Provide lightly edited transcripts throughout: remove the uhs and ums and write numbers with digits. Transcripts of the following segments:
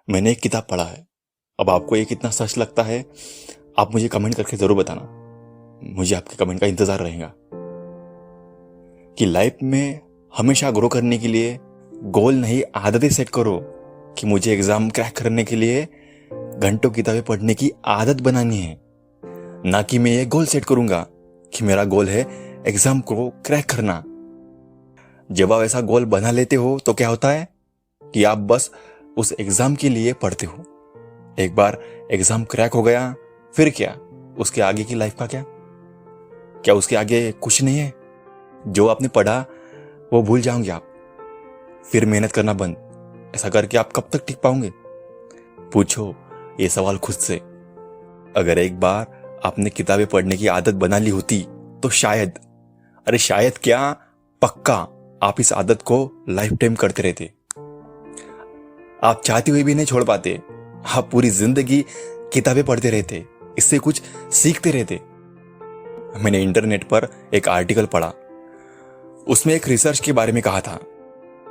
मैंने एक किताब पढ़ा है। अब आपको ये कितना सच लगता है, आप मुझे कमेंट करके जरूर बताना। मुझे आपके कमेंट का इंतजार रहेगा। कि लाइफ में हमेशा ग्रो करने के लिए गोल नहीं, आदतें सेट करो। कि मुझे एग्जाम क्रैक करने के लिए घंटों किताबें पढ़ने की आदत बनानी है, ना कि मैं ये गोल सेट करूंगा कि मेरा गोल है एग्जाम को क्रैक करना। जब आप ऐसा गोल बना लेते हो तो क्या होता है कि आप बस उस एग्जाम के लिए पढ़ते हो। एक बार एग्जाम क्रैक हो गया, फिर क्या? उसके आगे की लाइफ का क्या? क्या उसके आगे कुछ नहीं है? जो आपने पढ़ा वो भूल जाओगे आप, फिर मेहनत करना बंद। ऐसा करके आप कब तक टिक पाओगे? पूछो ये सवाल खुद से। अगर एक बार आपने किताबें पढ़ने की आदत बना ली होती तो शायद, अरे शायद क्या, पक्का आप इस आदत को लाइफ टाइम करते रहते। आप चाहते हुए भी नहीं छोड़ पाते। आप पूरी जिंदगी किताबें पढ़ते रहते, इससे कुछ सीखते रहते। मैंने इंटरनेट पर एक आर्टिकल पढ़ा, उसमें एक रिसर्च के बारे में कहा था।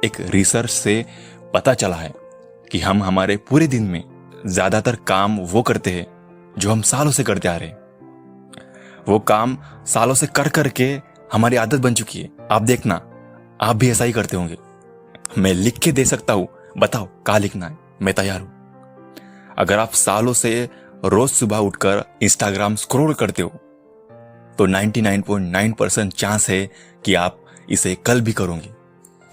एक रिसर्च से पता चला है कि हम हमारे पूरे दिन में ज्यादातर काम वो करते हैं जो हम सालों से करते आ रहे हैं। वो काम सालों से कर करके हमारी आदत बन चुकी है। आप देखना, आप भी ऐसा ही करते होंगे। मैं लिख के दे सकता हूं, बताओ कहाँ लिखना है, मैं तैयार हूं। अगर आप सालों से रोज सुबह उठकर इंस्टाग्राम स्क्रॉल करते हो तो 99.9% चांस है कि आप इसे कल भी करोगे।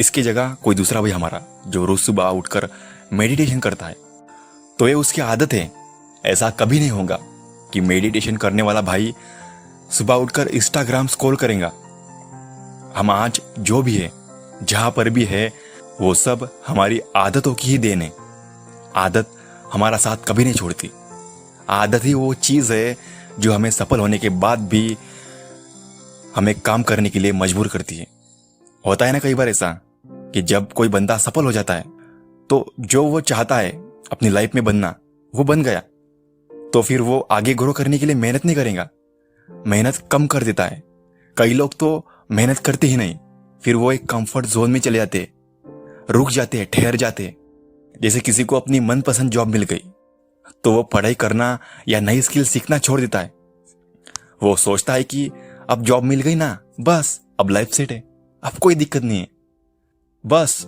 इसकी जगह कोई दूसरा भाई हमारा जो रोज सुबह उठकर मेडिटेशन करता है, तो ये उसकी आदत है। ऐसा कभी नहीं होगा कि मेडिटेशन करने वाला भाई सुबह उठकर इंस्टाग्राम स्क्रॉल करेगा। हम आज जो भी है, जहां पर भी है, वो सब हमारी आदतों की ही देन है। आदत हमारा साथ कभी नहीं छोड़ती। आदत ही वो चीज है जो हमें सफल होने के बाद भी हमें काम करने के लिए मजबूर करती है। होता है ना कई बार ऐसा कि जब कोई बंदा सफल हो जाता है तो जो वो चाहता है अपनी लाइफ में बनना, वो बन गया, तो फिर वो आगे ग्रो करने के लिए मेहनत नहीं करेगा, मेहनत कम कर देता है। कई लोग तो मेहनत करते ही नहीं, फिर वो एक कंफर्ट जोन में चले जाते, रुक जाते, ठहर जाते। जैसे किसी को अपनी मनपसंद जॉब मिल गई तो वो पढ़ाई करना या नई स्किल सीखना छोड़ देता है। वो सोचता है कि अब जॉब मिल गई ना, बस अब लाइफ सेट है, अब कोई दिक्कत नहीं है, बस।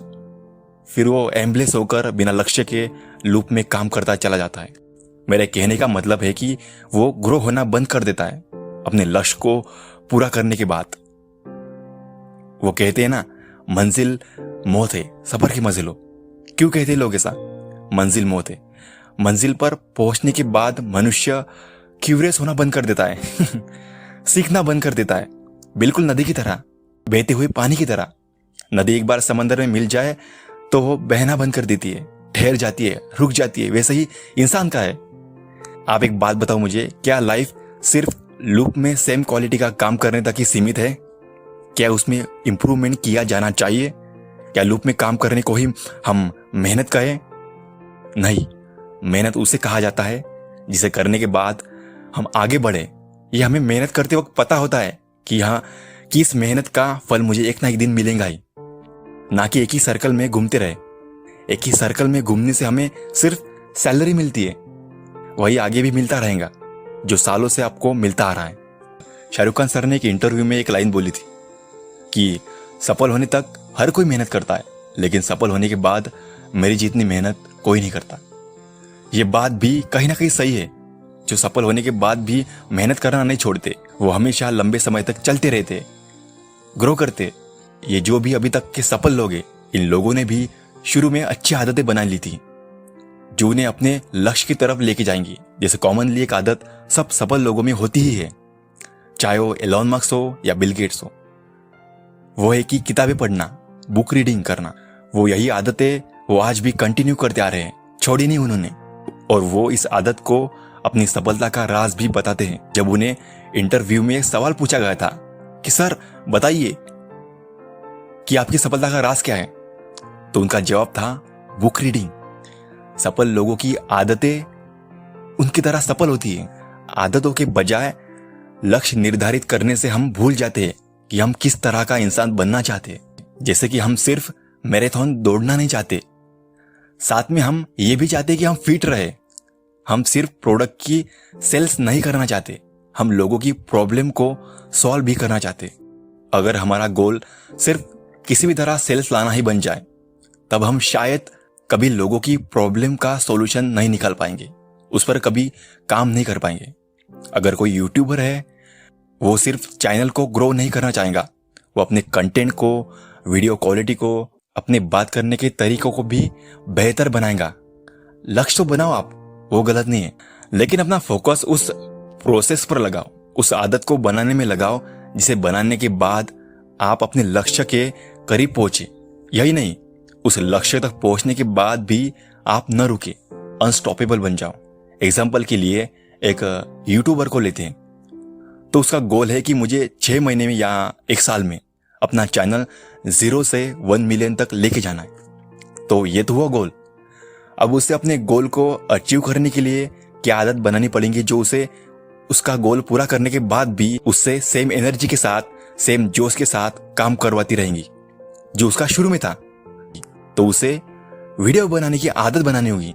फिर वो एम्बलेस होकर बिना लक्ष्य के लूप में काम करता चला जाता है। मेरे कहने का मतलब है कि वो ग्रो होना बंद कर देता है अपने लक्ष्य को पूरा करने के बाद। वो कहते हैं ना, मंजिल मौत है, सफर की मंजिल हो। क्यों कहते हैं लोग ऐसा? मंजिल मौत है। मंजिल पर पहुंचने के बाद मनुष्य क्यूरियस होना बंद कर देता है सीखना बंद कर देता है। बिल्कुल नदी की तरह, बहते हुए पानी की तरह। नदी एक बार समंदर में मिल जाए तो वो बहना बंद कर देती है, ठहर जाती है, रुक जाती है। वैसे ही इंसान का है। आप एक बात बताओ मुझे, क्या लाइफ सिर्फ लूप में सेम क्वालिटी का काम करने तक ही सीमित है? क्या उसमें इंप्रूवमेंट किया जाना चाहिए? क्या लूप में काम करने को ही हम मेहनत कहें? नहीं, मेहनत उसे कहा जाता है जिसे करने के बाद हम आगे बढ़े। ये हमें मेहनत करते वक्त पता होता है कि कि इस मेहनत का फल मुझे एक ना एक दिन मिलेगा ही, ना कि एक ही सर्कल में घूमते रहे। एक ही सर्कल में घूमने से हमें सिर्फ सैलरी मिलती है, वही आगे भी मिलता रहेगा जो सालों से आपको मिलता आ रहा है। शाहरुख खान सर ने एक इंटरव्यू में एक लाइन बोली थी कि सफल होने तक हर कोई मेहनत करता है, लेकिन सफल होने के बाद मेरी जितनी मेहनत कोई नहीं करता। ये बात भी कहीं ना कहीं सही है। जो सफल होने के बाद भी मेहनत करना नहीं छोड़ते, वो हमेशा लंबे समय तक चलते रहते, ग्रो करते। ये जो भी अभी तक के सफल लोग हैं, इन लोगों ने भी शुरू में अच्छी आदतें बना ली थी जो उन्हें अपने लक्ष्य की तरफ लेके जाएंगी। जैसे कॉमनली एक आदत सब सफल लोगों में होती ही है, चाहे वो एलोन मस्क हो या बिल गेट्स हो, वो है कि किताबें पढ़ना, बुक रीडिंग करना। वो यही आदतें वो आज भी कंटिन्यू करते आ रहे हैं, छोड़ी नहीं उन्होंने। और वो इस आदत को अपनी सफलता का राज भी बताते हैं। जब उन्हें इंटरव्यू में एक सवाल पूछा गया था कि सर बताइए कि आपकी सफलता का राज क्या है, तो उनका जवाब था बुक रीडिंग। सफल लोगों की आदतें उनकी तरह सफल होती है। आदतों के बजाय लक्ष्य निर्धारित करने से हम भूल जाते हैं कि हम किस तरह का इंसान बनना चाहते हैं। जैसे कि हम सिर्फ मैराथन दौड़ना नहीं चाहते, साथ में हम ये भी चाहते हैं कि हम फिट रहे। हम सिर्फ प्रोडक्ट की सेल्स नहीं करना चाहते, हम लोगों की प्रॉब्लम को सॉल्व भी करना चाहते। अगर हमारा गोल सिर्फ किसी भी तरह सेल्स लाना ही बन जाए, तब हम शायद कभी लोगों की प्रॉब्लम का सॉल्यूशन नहीं निकाल पाएंगे, उस पर कभी काम नहीं कर पाएंगे। अगर कोई यूट्यूबर है, वो सिर्फ चैनल को ग्रो नहीं करना चाहेगा, वो अपने कंटेंट को, वीडियो क्वालिटी को, अपने बात करने के तरीकों को भी बेहतर बनाएगा। लक्ष्य तो बनाओ आप, वो गलत नहीं है, लेकिन अपना फोकस उस प्रोसेस पर लगाओ, उस आदत को बनाने में लगाओ, जिसे बनाने के बाद आप अपने लक्ष्य के करीब पहुंचे। यही नहीं, उस लक्ष्य तक पहुंचने के बाद भी आप न रुके, अनस्टॉपेबल बन जाओ। एग्जाम्पल के लिए एक यूट्यूबर को लेते हैं, तो उसका गोल है कि मुझे 6 महीने में या 1 साल में अपना चैनल 0 से 1 मिलियन तक लेके जाना है। तो ये तो हुआ गोल। अब उसे अपने गोल को अचीव करने के लिए क्या आदत बनानी पड़ेंगी जो उसे उसका गोल पूरा करने के बाद भी उससे सेम एनर्जी के साथ, सेम जोश के साथ काम करवाती रहेंगी जो उसका शुरू में था। तो उसे वीडियो बनाने की आदत बनानी होगी।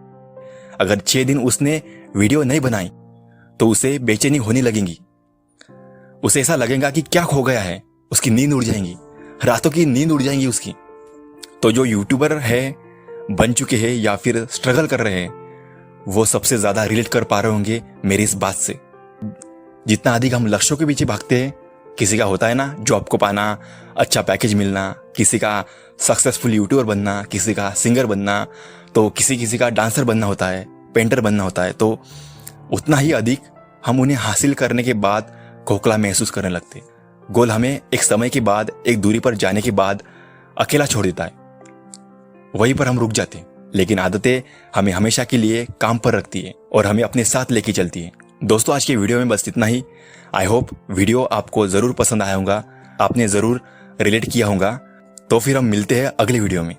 अगर 6 दिन उसने वीडियो नहीं बनाई तो उसे बेचैनी होने लगेगी, उसे ऐसा लगेगा कि क्या खो गया है, उसकी नींद उड़ जाएंगी, रातों की नींद उड़ जाएंगी उसकी। तो जो यूट्यूबर है, बन चुके हैं या फिर स्ट्रगल कर रहे हैं, वो सबसे ज्यादा रिलेट कर पा रहे होंगे मेरी इस बात से। जितना अधिक हम लक्ष्यों के पीछे भागते हैं, किसी का होता है ना जॉब को पाना, अच्छा पैकेज मिलना, किसी का सक्सेसफुल यूट्यूबर बनना, किसी का सिंगर बनना, तो किसी का डांसर बनना होता है, पेंटर बनना होता है, तो उतना ही अधिक हम उन्हें हासिल करने के बाद खोखला महसूस करने लगते। गोल हमें एक समय के बाद, एक दूरी पर जाने के बाद अकेला छोड़ देता है, वहीं पर हम रुक जाते हैं। लेकिन आदतें हमें हमेशा के लिए काम पर रखती है और हमें अपने साथ लेके चलती है। दोस्तों, आज के वीडियो में बस इतना ही। आई होप वीडियो आपको जरूर पसंद आया होगा, आपने जरूर रिलेट किया होगा। तो फिर हम मिलते हैं अगले वीडियो में।